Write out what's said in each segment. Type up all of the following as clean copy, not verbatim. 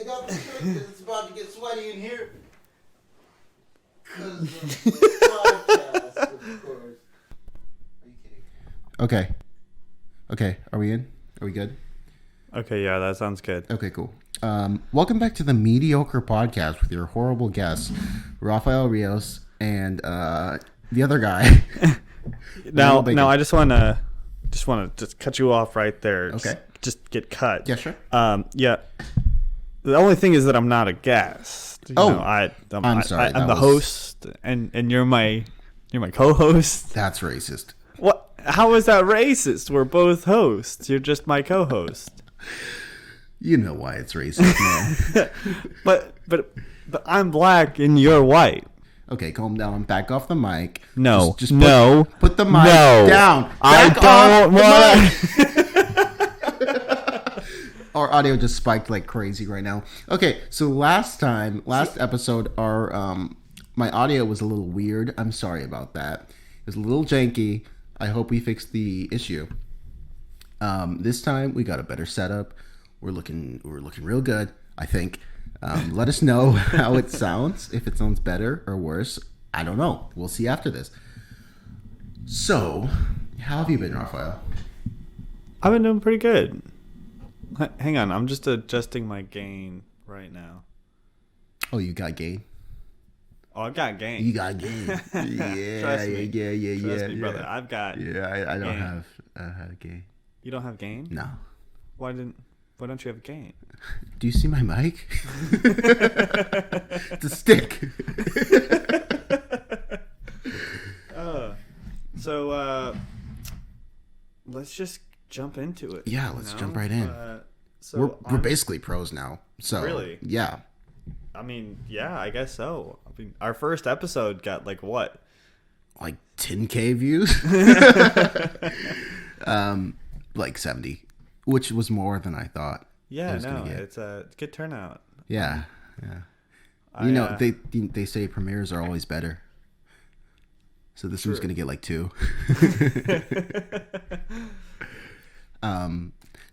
take off the shirt because it's about to get sweaty in here. Because of the podcast, of course. Are you kidding? Okay. Are we in? Are we good? Okay, yeah, that sounds good. Okay, cool. Welcome back to the Mediocre Podcast with your horrible guests, Rafael Rios and the other guy. Now, I just want to cut you off right there. Okay. Just get cut. Yeah, sure. Yeah. The only thing is that I'm not a guest. I'm sorry. I'm the host, and you're my co-host. That's racist. What? How is that racist? We're both hosts. You're just my co-host. You know why it's racist, man. but I'm black and you're white. Okay, calm down. Back off the mic. No. Just put the mic down. I don't want. Our audio just spiked like crazy right now. Okay, so last episode, our my audio was a little weird. I'm sorry about that. It was a little janky. I hope we fixed the issue. This time we got a better setup. We're looking real good, I think. Let us know how it sounds. If it sounds better or worse, I don't know. We'll see after this. So, how have you been, Rafael? I've been doing pretty good. Hang on, I'm just adjusting my gain right now. Oh, you got gain? Oh, I've got gain. You got gain. Yeah, Trust me. Trust me, brother. Yeah. I've got. Yeah, I don't have gain. You don't have gain? No. Why don't you have gain? Do you see my mic? It's a stick. So let's just jump into it. Yeah, let's jump right in. We're basically pros now. So really, yeah. I mean, yeah, I guess so. I mean, our first episode got like what? Like 10K views? Like 70, which was more than I thought. Yeah, it's a good turnout. Yeah. They say premieres are always better. So this one's going to get like 2.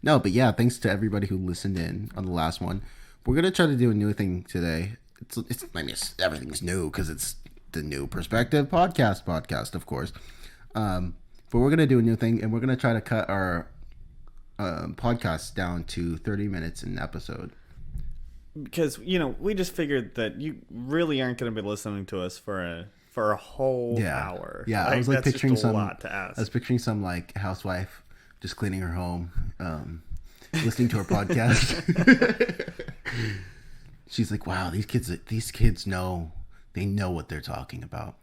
No, but yeah, thanks to everybody who listened in on the last one. We're going to try to do a new thing today. Everything's new because it's the New Perspective podcast, of course. But we're going to do a new thing, and we're going to try to cut our podcast down to 30 minutes an episode. Because, we just figured that you really aren't going to be listening to us for a whole hour. Yeah, I was like picturing a lot to ask. I was picturing some like housewife just cleaning her home, listening to our podcast. She's like, "Wow, these kids know what they're talking about."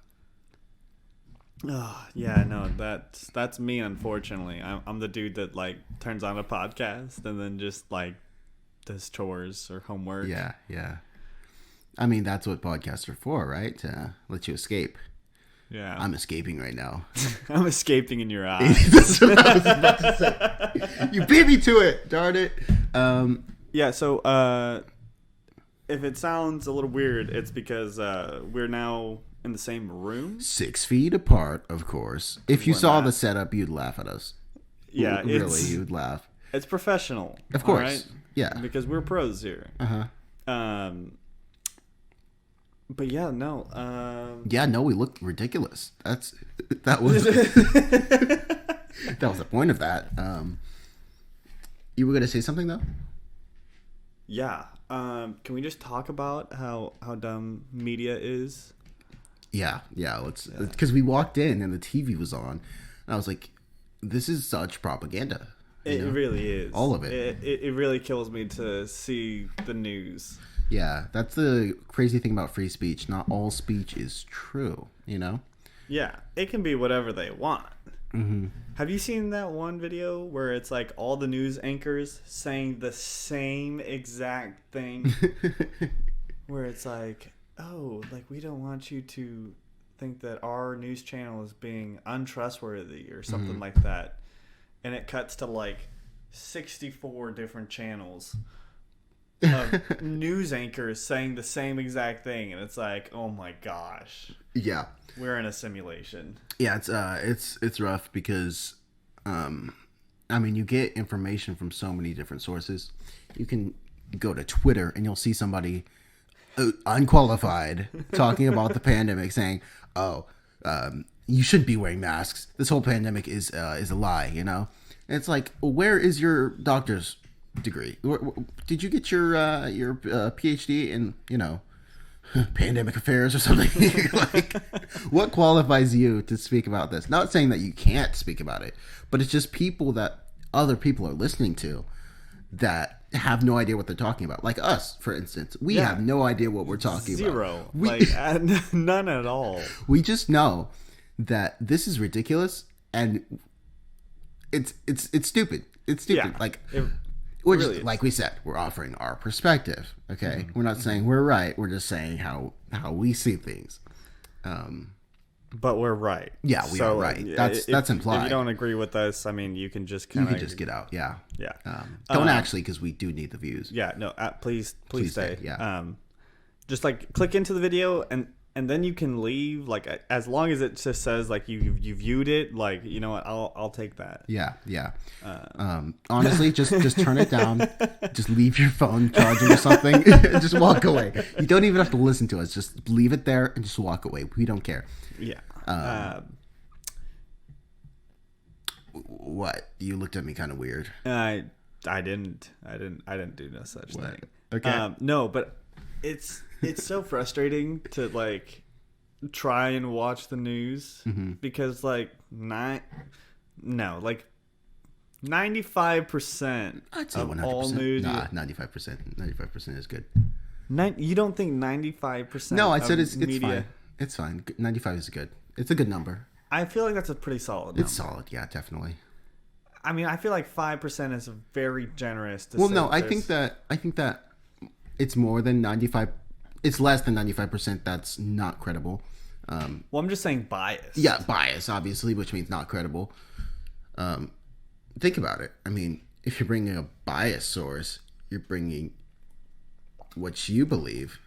Oh, yeah, no, that's me. Unfortunately, I'm the dude that like turns on a podcast and then just like does chores or homework. Yeah. I mean, that's what podcasts are for, right? To let you escape. Yeah, I'm escaping right now. I'm escaping in your eyes. That's what I was about to say. You beat me to it, darn it. Yeah. So, if it sounds a little weird, it's because we're now in the same room, 6 feet apart, of course. If you saw the setup, you'd laugh at us. Yeah, really, you'd laugh. It's professional, of course. Right? Yeah, because we're pros here. But yeah, no. We look ridiculous. That was that was the point of that. You were gonna say something though? Yeah. Can we just talk about how dumb media is? Yeah. Let's, because we walked in and the TV was on, and I was like, "This is such propaganda." It really is. All of it. It really kills me to see the news. Yeah, that's the crazy thing about free speech. Not all speech is true, Yeah, it can be whatever they want. Mm-hmm. Have you seen that one video where it's like all the news anchors saying the same exact thing? Where it's like, oh, like we don't want you to think that our news channel is being untrustworthy or something like that. And it cuts to like 64 different channels of news anchors saying the same exact thing, and it's like, oh my gosh, yeah, we're in a simulation. Yeah, it's rough because I mean, you get information from so many different sources. You can go to Twitter and you'll see somebody unqualified talking about the pandemic, saying, "Oh, you shouldn't be wearing masks. This whole pandemic is a lie." You know, and it's like, where is your doctor's degree? Did you get your PhD in pandemic affairs or something? Like, what qualifies you to speak about this? Not saying that you can't speak about it, but it's just people that other people are listening to that have no idea what they're talking about. Like us, for instance, we have no idea what we're talking Zero. about. None at all. We just know that this is ridiculous and it's stupid. It's stupid. Yeah, we're just, really like we said, we're offering our perspective. Okay, we're not saying we're right. We're just saying how we see things. But we're right. Yeah, we are right. That's implied. If you don't agree with us, I mean, you can just get out. Yeah, yeah. Don't actually, because we do need the views. Yeah, no. Please stay. Yeah. Just like click into the video and then you can leave. Like as long as it just says like you viewed it. Like, you know what? I'll take that. Yeah. Honestly, just turn it down. Just leave your phone charging or something. Just walk away. You don't even have to listen to us. Just leave it there and just walk away. We don't care. Yeah. What? You looked at me kind of weird. I didn't do no such thing. Okay. No, but it's so frustrating to like try and watch the news because like 95% I'd say of 100%. all news. Nah, 95%. 95% is good. You don't think 95%? No, I said it's media, fine. It's fine. 95 is good. It's a good number. I feel like that's a pretty solid number. It's solid, yeah, definitely. I mean, I feel like 5% is very generous. I think that it's more than 95. It's less than 95%. That's not credible. Well, I'm just saying bias. Yeah, bias, obviously, which means not credible. Think about it. I mean, if you're bringing a bias source, you're bringing what you believe.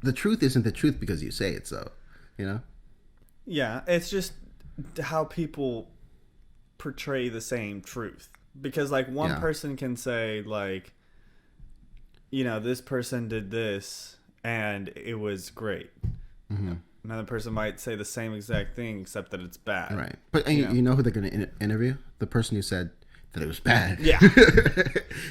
The truth isn't the truth because you say it so, you know? Yeah, it's just how people portray the same truth. Because, like, one person can say, like, this person did this and it was great. Mm-hmm. Another person might say the same exact thing except that it's bad. Right. But you know who they're going to interview? The person who said that it was bad. Yeah.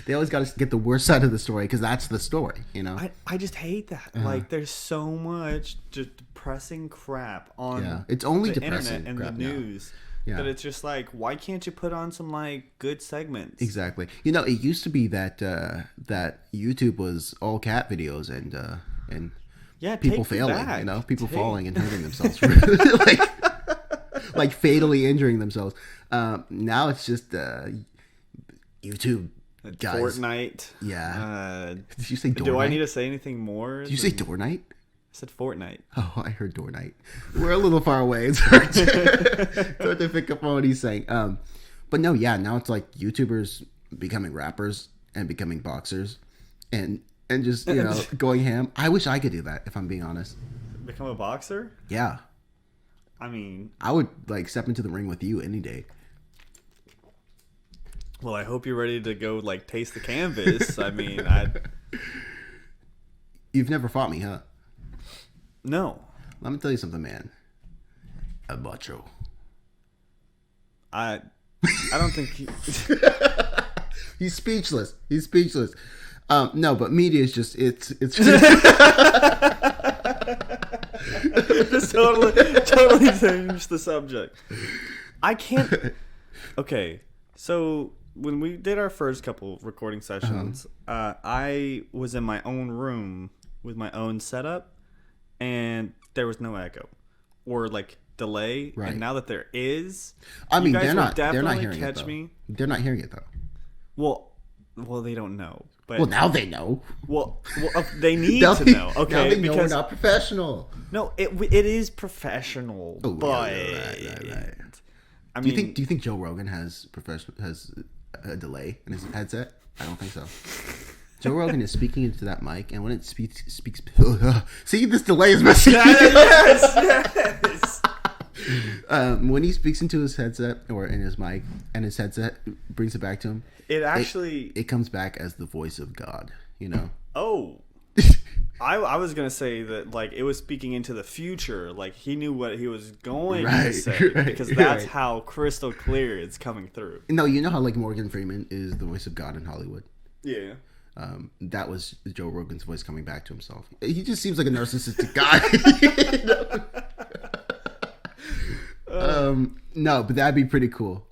They always got to get the worst side of the story because that's the story, you know? I just hate that. Like, there's so much just depressing crap on it's only the depressing internet and the news. Yeah. That it's just like, why can't you put on some, like, good segments? Exactly. It used to be that YouTube was all cat videos and people failing, people falling and hurting themselves. like fatally injuring themselves. Now it's just YouTube guys. Fortnite. Yeah. Did you say door Do night? I need to say anything more? Did you say door night? I said Fortnite. Oh, I heard door night. We're a little far away. It's hard to pick up on what he's saying. But no, now it's like YouTubers becoming rappers and becoming boxers and just, going ham. I wish I could do that, if I'm being honest. Become a boxer? Yeah. I mean, I would like step into the ring with you any day. Well, I hope you're ready to go like taste the canvas. I mean, You've never fought me, huh? No. Let me tell you something, man. I'm macho. I don't think He's speechless. No, but media is just it's just totally changed the subject. I can't. Okay, so when we did our first couple recording sessions, I was in my own room with my own setup, and there was no echo or like delay. Right. And now that there is, I mean, you guys they're not definitely hearing catch it, though. me. They're not hearing it though. Well, they don't know. But well, now they know. Well, they need to know. Okay, now they know we're not professional. No, it is professional. Oh, but right. I Do mean, you think Joe Rogan has a delay in his headset? I don't think so. Joe Rogan is speaking into that mic, and when it speaks. See, this delay is messing. Yes. When he speaks into his headset or in his mic, and his headset brings it back to him, it comes back as the voice of God. You know. Oh. I was gonna say that like it was speaking into the future, like he knew what he was going to say because that's how crystal clear it's coming through. No, you know how like Morgan Freeman is the voice of God in Hollywood. Yeah. That was Joe Rogan's voice coming back to himself. He just seems like a narcissistic guy. No, but that'd be pretty cool.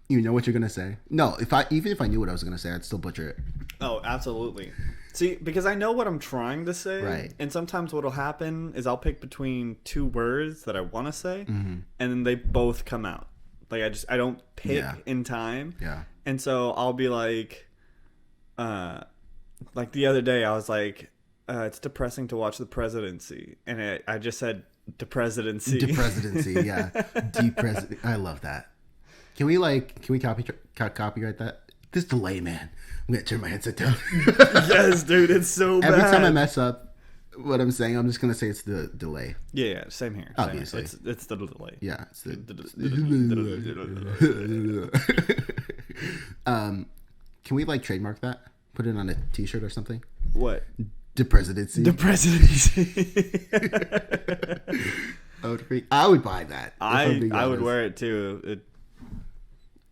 You know what you're gonna say? No, even if I knew what I was gonna say, I'd still butcher it. Oh, absolutely. See, because I know what I'm trying to say, right? And sometimes what'll happen is I'll pick between two words that I want to say, and then they both come out. Like I don't pick in time. Yeah. And so I'll be like the other day I was like, it's depressing to watch the presidency, and I just said depresidency. Depresidency, yeah. Depresident. I love that. Can we copyright that? This delay, man. I'm gonna turn my headset down. Yes, dude, it's so bad. Every time I mess up what I'm saying, I'm just gonna say it's the delay. Yeah, same here. Obviously, it's the delay. Yeah, it's the. Can we like trademark that? Put it on a T-shirt or something. What? Depresidency. I would buy that. I would wear it too.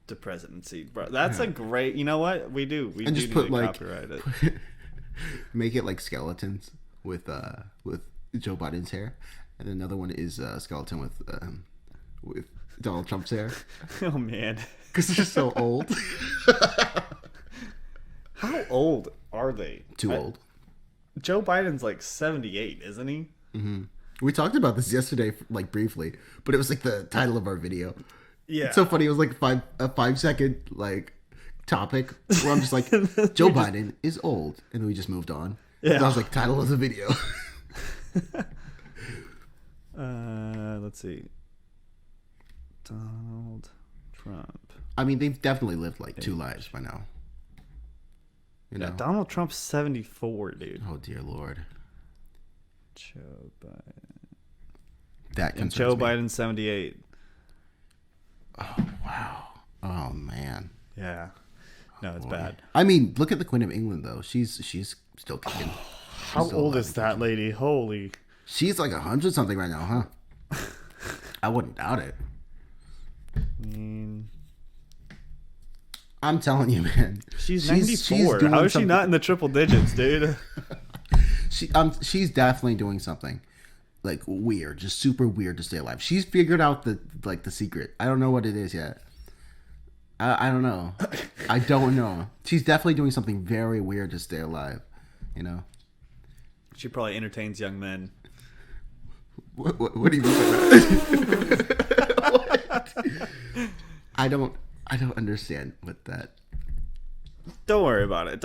The presidency, bro. That's a great. You know what we do? We just put like copyright it. Make it like skeletons with Joe Biden's hair, and then another one is a skeleton with Donald Trump's hair. Oh man, because they're so old. How old are they? Too old. Joe Biden's like 78, isn't he? Mm-hmm. We talked about this yesterday, like briefly, but it was like the title of our video. Yeah, it's so funny. It was like a 5-second like topic where I'm just like, Joe Biden is old, and then we just moved on. Yeah, and that was like title of the video. Let's see. Donald Trump. I mean, they've definitely lived like 2 lives by now. You know? Donald Trump's 74, dude. Oh dear Lord. Joe Biden. That concerns Joe me. Biden's 78. Oh wow. Oh man. Yeah. No, it's bad. I mean, look at the Queen of England though. She's still kicking. How old is that lady? Holy. She's like 100 something right now, huh? I wouldn't doubt it. I'm telling you, man. She's 94. How is she not in the triple digits, dude? She's definitely doing something like weird, just super weird to stay alive. She's figured out the secret. I don't know what it is yet. I don't know. I don't know. She's definitely doing something very weird to stay alive. You know. She probably entertains young men. What do you mean by that? I don't understand what that. Don't worry about it.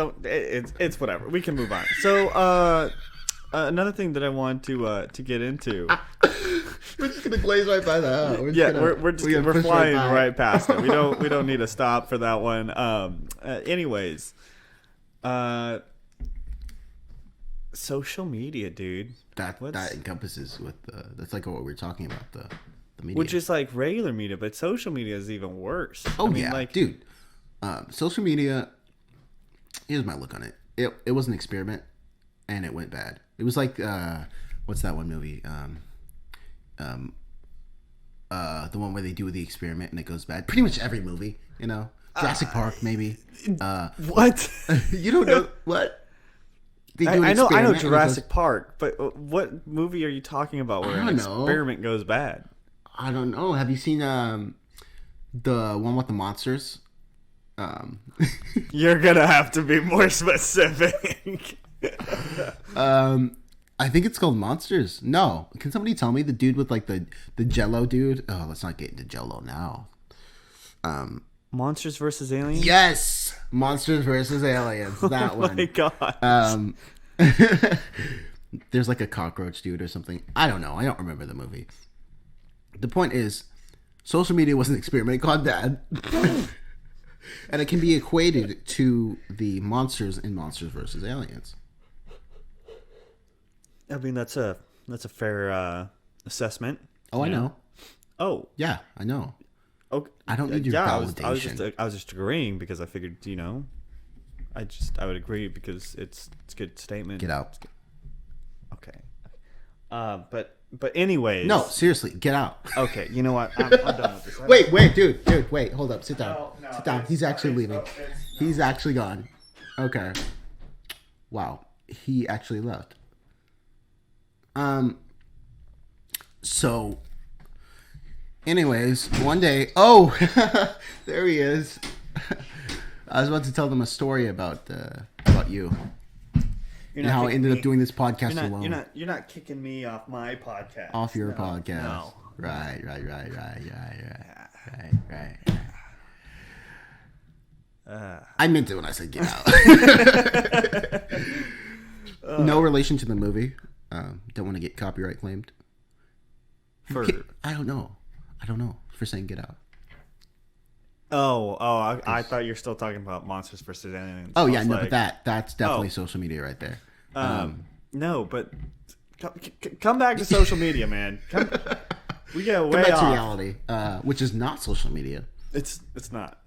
It's whatever. We can move on. So another thing that I want to get into. We're just gonna glaze right by that. We're flying right past it. We don't need to stop for that one. Anyways, social media, dude. That encompasses with that's like what we're talking about the media, which is like regular media, but social media is even worse. Oh, I mean, dude. Social media. Here's my look on it. It was an experiment, and it went bad. It was like what's that one movie? The one where they do the experiment and it goes bad. Pretty much every movie, you know. Jurassic Park, maybe. What? You don't know what? I know Jurassic Park, but what movie are you talking about where an experiment goes bad? I don't know. Have you seen the one with the monsters? You're gonna have to be more specific. I think it's called Monsters. No, can somebody tell me the dude with like the Jello dude? Oh, let's not get into Jello now. Monsters versus Aliens. Yes, Monsters versus Aliens. That one. Oh my god. There's like a cockroach dude or something. I don't know. I don't remember the movie. The point is, social media was an experiment gone bad. And it can be equated to the monsters in Monsters versus Aliens. I mean, that's a fair assessment. Oh, I know. Oh, Yeah, I know. okay. I don't need your validation. I was just agreeing because I figured, I would agree because it's a good statement. Get out. Okay. But anyways. No, seriously, get out. Okay, you know what? I'm done with this. Wait, dude, wait, hold up, sit down. No, Sit down. He's actually leaving. He's actually gone. Okay. Wow, he actually left. So, anyways, one day, there he is. I was about to tell them a story about you. And how I ended up doing this podcast alone. You're not kicking me off my podcast. Off your podcast. No. Right. I meant it when I said get out. No relation to the movie. Don't want to get copyright claimed. I don't know for saying get out. I thought you were still talking about Monsters vs. Aliens. Oh yeah, no, but that's definitely social media right there. No, but come back to social media, man. We get way back off. to reality, which is not social media. It's not.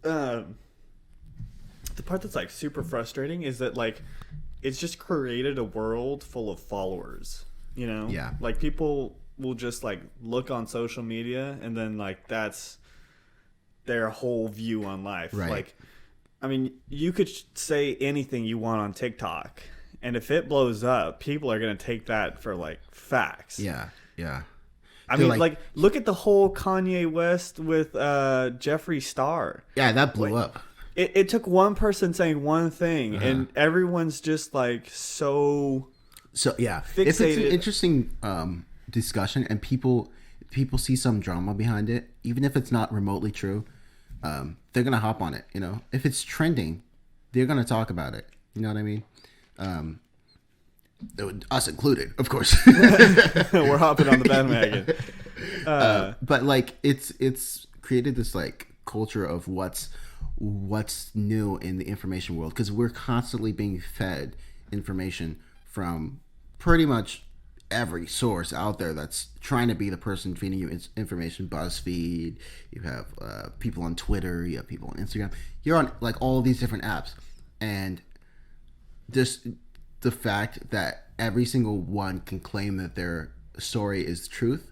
The part that's like super frustrating is that like it's just created a world full of followers. Yeah. Like people will just like look on social media and then like that's their whole view on life. Right. Like, I mean, you could say anything you want on TikTok, and if it blows up, people are gonna take that for like facts. Yeah. I mean, like, look at the whole Kanye West with Jeffree Star. Yeah, that blew up. It took one person saying one thing, and everyone's just like so yeah, fixated. If it's an interesting discussion and people see some drama behind it, even if it's not remotely true, they're gonna hop on it. If it's trending, they're gonna talk about it. You know what I mean? Us included, of course. We're hopping on the bandwagon. But like it's created this like culture of what's new in the information world, because we're constantly being fed information from pretty much every source out there that's trying to be the person feeding you information. BuzzFeed, you have people on Twitter, you have people on Instagram, you're on like all these different apps, and just the fact that every single one can claim that their story is truth,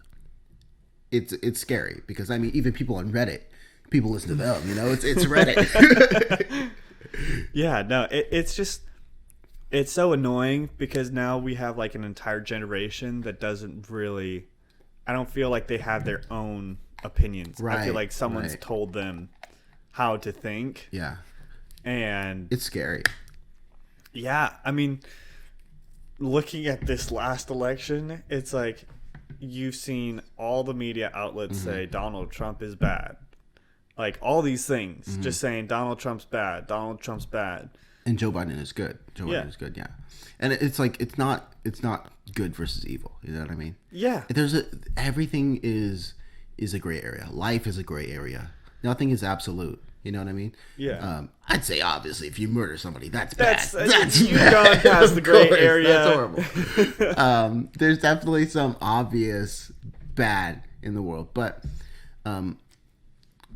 it's scary, because I mean, even people on Reddit, people listen to them, it's Reddit. Yeah, no, it's just, it's so annoying because now we have like an entire generation that doesn't really, I don't feel like they have their own opinions. Right, I feel like someone's told them how to think. Yeah. And it's scary. Yeah, I mean, looking at this last election, it's like you've seen all the media outlets say Donald Trump is bad. Like all these things, just saying Donald Trump's bad, Donald Trump's bad. And Joe Biden is good. Biden is good, yeah. And it's like it's not good versus evil. You know what I mean? Yeah. Everything is a gray area. Life is a gray area. Nothing is absolute. You know what I mean? Yeah. I'd say obviously if you murder somebody, that's bad. You've gone past the gray area. That's horrible. There's definitely some obvious bad in the world, but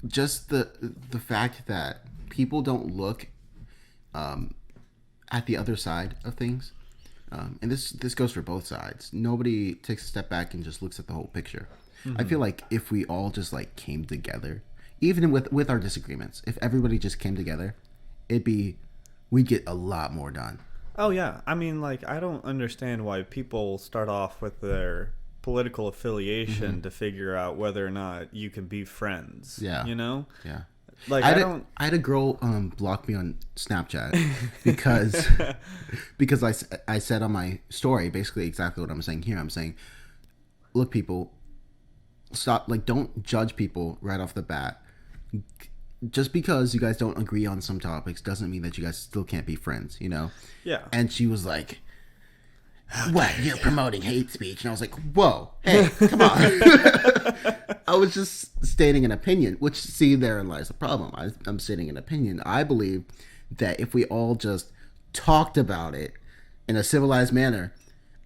just the fact that people don't look at the other side of things, and this goes for both sides. Nobody takes a step back and just looks at the whole picture. I feel like if we all just like came together, even with our disagreements, if everybody just came together, we'd get a lot more done. Oh yeah, I mean, like, I don't understand why people start off with their political affiliation to figure out whether or not you can be friends. Yeah, Yeah. Like I had a girl block me on Snapchat because I said on my story basically exactly what I'm saying here. I'm saying, look, people, stop, like, don't judge people right off the bat. Just because you guys don't agree on some topics doesn't mean that you guys still can't be friends, Yeah. And she was like, what, you're promoting hate speech? And I was like, whoa, hey, come on. I was just stating an opinion, which, see, therein lies the problem. I'm stating an opinion. I believe that if we all just talked about it in a civilized manner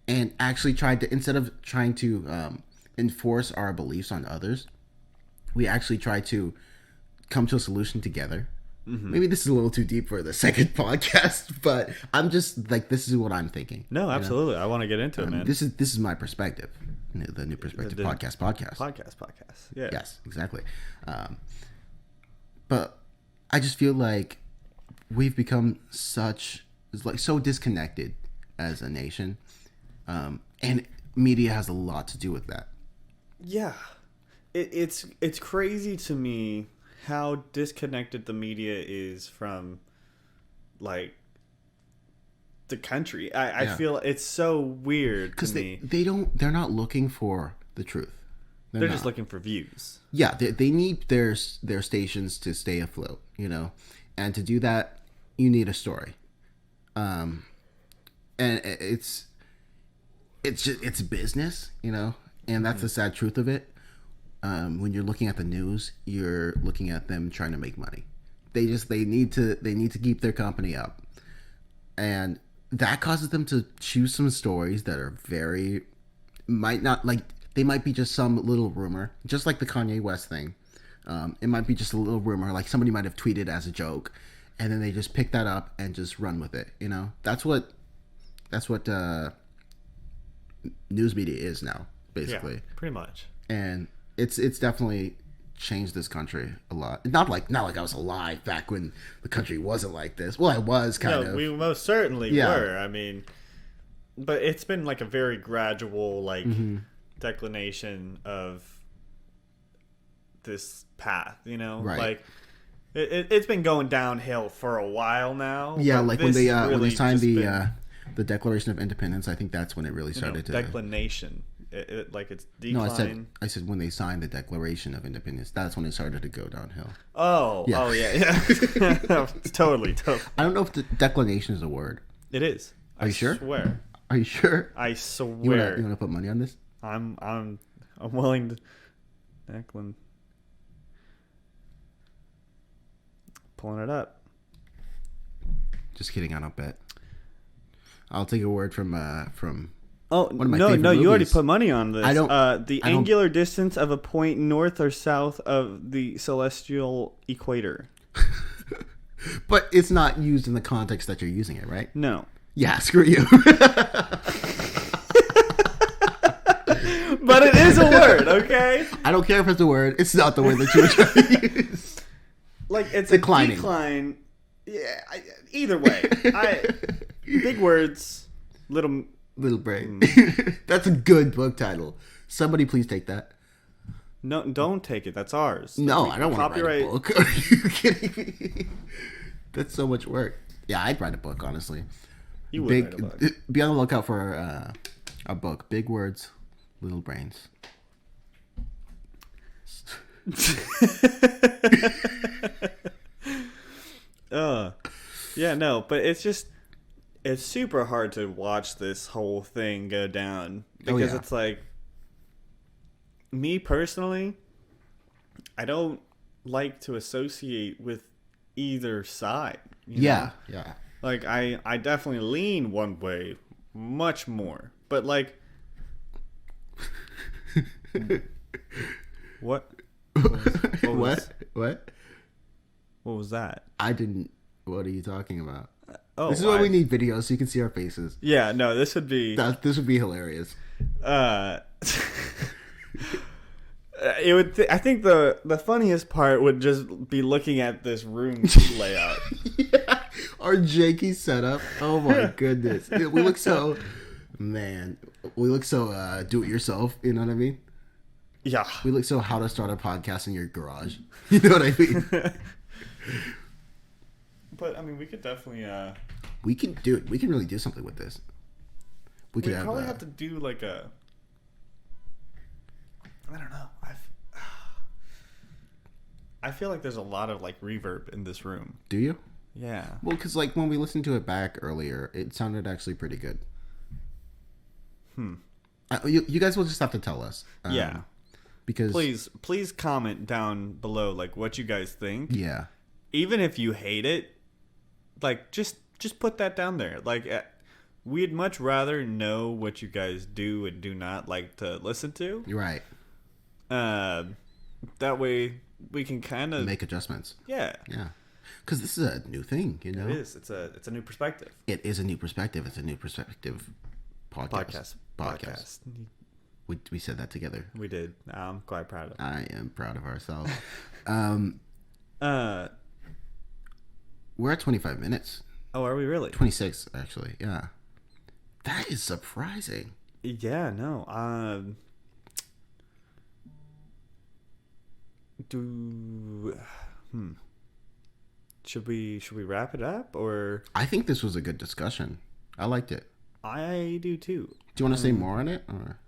and actually tried to, instead of trying to enforce our beliefs on others. We actually try to come to a solution together. Maybe this is a little too deep for the second podcast, but I'm just like, this is what I'm thinking. No, absolutely. I want to get into it, man. This is my perspective. The New Perspective podcast. Podcast. Yeah. Yes, exactly. But I just feel like we've become so disconnected as a nation, and media has a lot to do with that. Yeah, it's crazy to me how disconnected the media is from, like, the country. I feel it's so weird because they're not looking for the truth. They're just looking for views. Yeah, they need their stations to stay afloat, and to do that, you need a story. And it's business, and that's the sad truth of it. When you're looking at the news, you're looking at them trying to make money. They need to keep their company up, and that causes them to choose some stories that are they might be just some little rumor, just like the Kanye West thing. It might be just a little rumor, like somebody might have tweeted as a joke, and then they just pick that up and just run with it. That's what news media is now, basically. Yeah, pretty much. And it's definitely changed this country a lot. Not like I was alive back when the country wasn't like this. Well, I was kind of. We most certainly were. I mean, but it's been like a very gradual declination of this path. Right. Like it's been going downhill for a while now. Yeah, like when they signed the Declaration of Independence, I think that's when it really started to declination. It's decline. No, I said when they signed the Declaration of Independence, that's when it started to go downhill. Oh, yeah. Totally. I don't know if the declination is a word. It is. Are you sure? Swear. Are you sure? I swear. You want to put money on this? I'm willing to. Declan. Pulling it up. Just kidding. I don't bet. I'll take a word from. Oh, one of my no! favorite You movies. already put money on this. I don't. The angular distance of a point north or south of the celestial equator. But it's not used in the context that you're using it, right? No. Yeah, screw you. But it is a word, okay? I don't care if it's a word. It's not the word that you were trying to use. Like, it's declining. A decline. Yeah, either way. Big words, little brain. That's a good book title. Somebody please take that. No, don't take it. That's ours. No, I don't want to write a book. Are you kidding me? That's so much work. Yeah, I'd write a book, honestly. You would write a book. Be on the lookout for a book. Big words, little brains. Yeah, no, but it's super hard to watch this whole thing go down because it's like, me personally, I don't like to associate with either side. Yeah. Like, I definitely lean one way much more, but like, what? What was that? I didn't. What are you talking about? This is why we need videos so you can see our faces. Yeah, no, this would be hilarious. It would. I think the funniest part would just be looking at this room layout. Yeah, our janky setup. Oh my goodness, we look so do it yourself. You know what I mean? Yeah, we look so how to start a podcast in your garage. You know what I mean? But I mean, we could definitely. We can do it. We can really do something with this. We could probably have to do like a. I don't know. I feel like there's a lot of like reverb in this room. Do you? Yeah. Well, because like when we listened to it back earlier, it sounded actually pretty good. You guys will just have to tell us. Yeah. Because please comment down below like what you guys think. Yeah. Even if you hate it, like just put that down there. Like we'd much rather know what you guys do and do not like to listen to. You're right. That way we can kind of Make adjustments. Yeah. Yeah. Because this is a new thing, you know? It is. It's a new perspective. It is a new perspective. It's a new perspective podcast. We said that together. We did. I'm quite proud of it. I am proud of ourselves. We're at 25 minutes. Oh, are we really? 26, actually. Yeah. That is surprising. Yeah, no. Should we wrap it up, or? I think this was a good discussion. I liked it. I do too. Do you want to say more on it, or?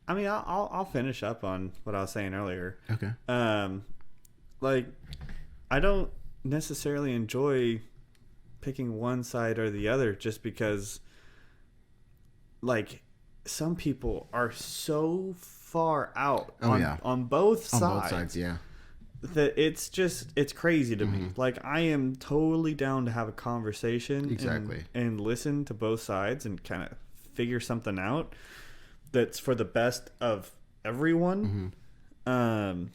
I mean, I'll finish up on what I was saying earlier. Okay. Like, I don't necessarily enjoy picking one side or the other, just because, like, some people are so far out on both sides. On both sides, yeah. That it's crazy to me. Like, I am totally down to have a conversation and listen to both sides and kind of figure something out that's for the best of everyone. And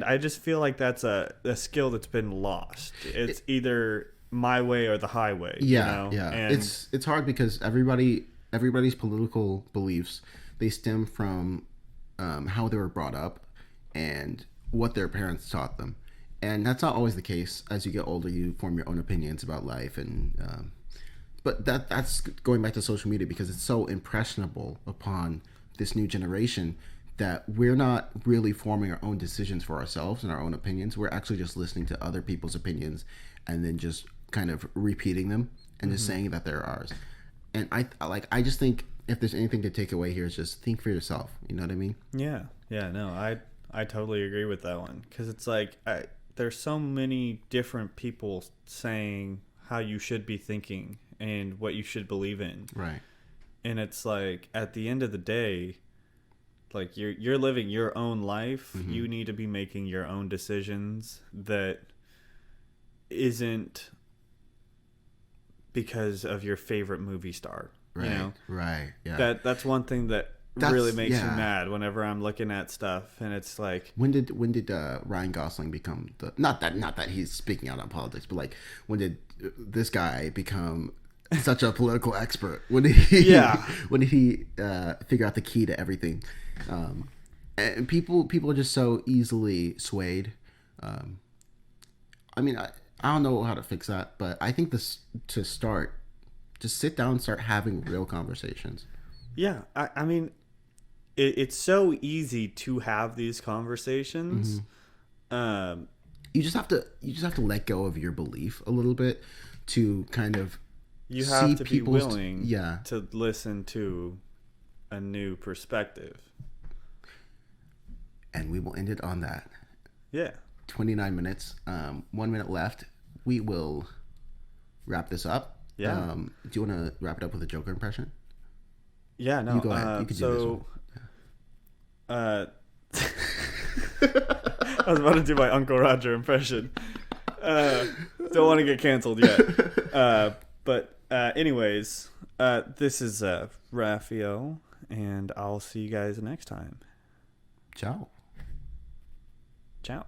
I just feel like that's a skill that's been lost. It's either my way or the highway. Yeah, you know? yeah. And it's hard because everybody's political beliefs, they stem from how they were brought up and what their parents taught them. And that's not always the case. As you get older, you form your own opinions about life. And but that's going back to social media, because it's so impressionable upon this new generation that we're not really forming our own decisions for ourselves and our own opinions. We're actually just listening to other people's opinions and then just kind of repeating them and just saying that they're ours. And I just think if there's anything to take away here, is just think for yourself. You know what I mean? Yeah. No, I totally agree with that one, because it's like there's so many different people saying how you should be thinking and what you should believe in. Right. And it's like, at the end of the day, like, you're living your own life. You need to be making your own decisions that isn't because of your favorite movie star. Right. You know? Right. Yeah. That's one thing that really makes me mad whenever I'm looking at stuff, and it's like, when did Ryan Gosling become the not that he's speaking out on politics, but like, when did this guy become such a political expert? When did he figure out the key to everything? And people are just so easily swayed. I mean, I don't know how to fix that, but I think to start, just sit down and start having real conversations. Yeah, I mean, it's so easy to have these conversations. You just have to let go of your belief a little bit to kind of you have to be willing to listen to a new perspective. And we will end it on that. Yeah. 29 minutes. 1 minute left. We will wrap this up. Yeah. Do you want to wrap it up with a Joker impression? Yeah, no. You go ahead. You could do this one. I was about to do my Uncle Roger impression. Don't want to get canceled yet. But anyways, this is Raphael, and I'll see you guys next time. Ciao. Ciao.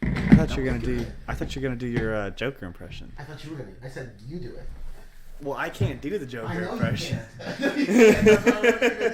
I thought you were gonna do your Joker impression. I thought you were gonna. I said you do it. Well, I can't do the Joker impression. You can't.